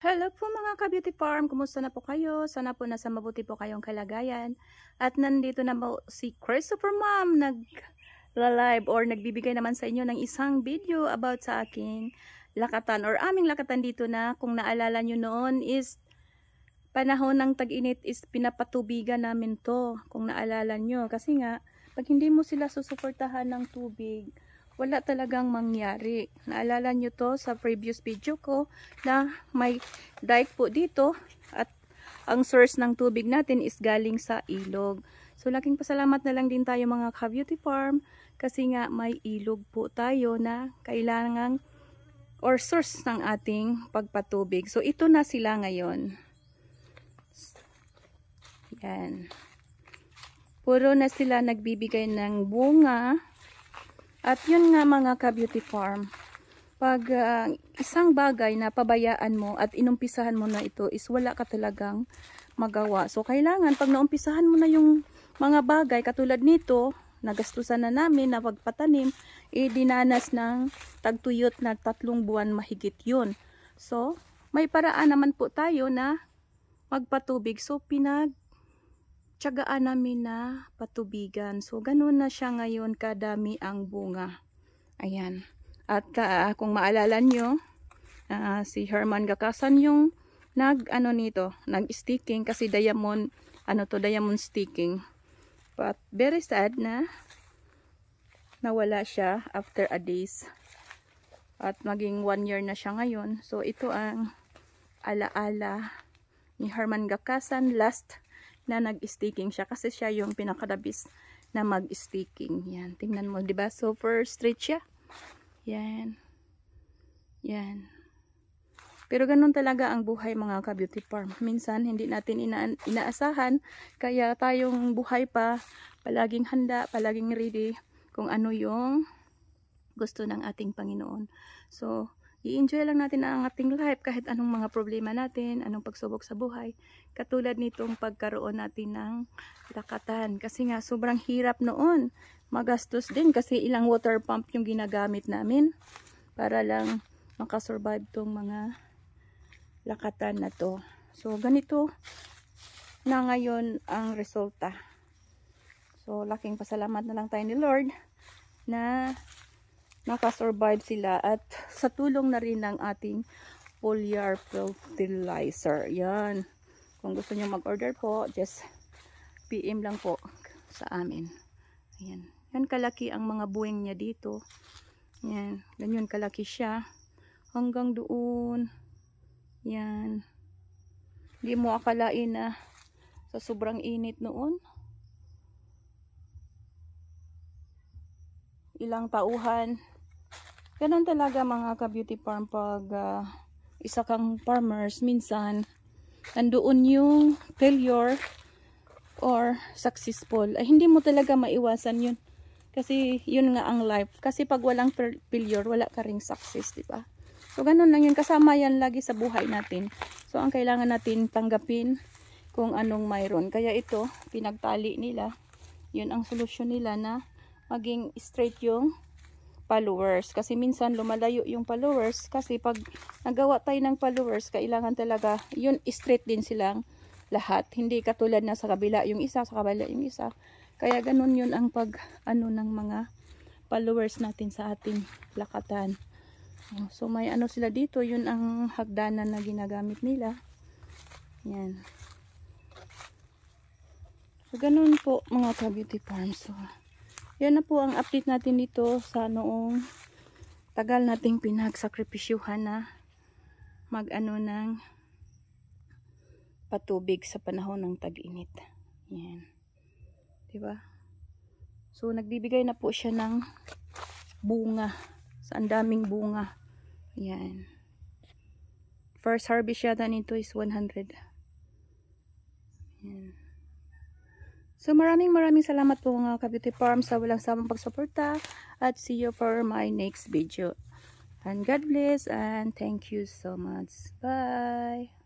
Hello po mga ka-beauty farm, kumusta na po kayo? Sana po nasa mabuti po kayong kalagayan. At nandito na po si Christopher Mom nag-live or nagbibigay naman sa inyo ng isang video about sa aking lakatan or aming lakatan dito na kung naalala nyo noon is panahon ng tag-init is pinapatubigan namin to kung naalala nyo. Kasi nga, pag hindi mo sila susuportahan ng tubig, wala talagang mangyari. Naalala nyo to sa previous video ko na may dike po dito at ang source ng tubig natin is galing sa ilog. So laking pasalamat na lang din tayo mga ka-beauty farm kasi nga may ilog po tayo na kailangan or source ng ating pagpatubig. So ito na sila ngayon. Yan. Puro na sila nagbibigay ng bunga. At yun nga mga ka-beauty farm, pag isang bagay na pabayaan mo at inumpisahan mo na ito is wala ka talagang magawa. So kailangan pag naumpisahan mo na yung mga bagay katulad nito, nagastusan na namin na pagpatanim, dinanas ng tagtuyot na 3 buwan mahigit yun. So may paraan naman po tayo na magpatubig. So tsagaan namin na patubigan. So, ganun na siya ngayon kadami ang bunga. Ayan. At kung maalala nyo, si Herman Gakasan yung nag-sticking kasi diamond, diamond sticking. But very sad na nawala siya after a days. At maging 1 year na siya ngayon. So, ito ang alaala ni Herman Gakasan last na nag-sticking siya kasi siya yung pinakadabis na mag-sticking. Yan, tingnan mo, 'di ba? Super straight siya. Yan. Yan. Pero ganun talaga ang buhay mga ka-beauty farm. Minsan hindi natin inaasahan kaya tayong buhay pa palaging handa, palaging ready kung ano yung gusto ng ating Panginoon. So, i-enjoy lang natin ang ating life kahit anong mga problema natin, anong pagsubok sa buhay. Katulad nitong pagkaroon natin ng lakatan. Kasi nga sobrang hirap noon. Magastos din kasi ilang water pump yung ginagamit namin para lang makasurvive tong mga lakatan na to. So ganito na ngayon ang resulta. So laking pasalamat na lang tayo ni Lord na nakasurvive sila at sa tulong na rin ng ating foliar fertilizer. Yan. Kung gusto nyo mag-order po, just PM lang po sa amin. Ayan. Yan kalaki ang mga buwing niya dito. Yan. Ganyan kalaki siya. Hanggang doon. Yan. Hindi mo akalain na sa sobrang init noon. Ilang tauhan. Ganun talaga mga ka-beauty farm pag isa kang farmers, minsan nandoon yung failure or successful. Ay hindi mo talaga maiwasan yun. Kasi yun nga ang life. Kasi pag walang failure, wala ka ring success, di ba? So ganun lang yun. Kasama yan lagi sa buhay natin. So ang kailangan natin tanggapin kung anong mayroon. Kaya ito, pinagtali nila. Yun ang solusyon nila na maging straight yung followers. Kasi minsan lumalayo yung followers. Kasi pag nagawa tayo ng followers, kailangan talaga yun straight din silang lahat. Hindi katulad na sa kabila yung isa, sa kabila yung isa. Kaya ganun yun ang ng mga followers natin sa ating lakatan. So may sila dito. Yun ang hagdanan na ginagamit nila. Yan. So ganun po mga ka-beauty farm. So yan na po ang update natin dito sa noong tagal nating pinagsakripisyuhan na ng patubig sa panahon ng tag-init. Yan. Diba? So nagbibigay na po siya ng bunga. Sa andaming bunga. Yan. First harvest yata nito is 100. Yan. So maraming salamat po mga ka-beauty farm sa walang samang pagsuporta at see you for my next video. And God bless and thank you so much. Bye!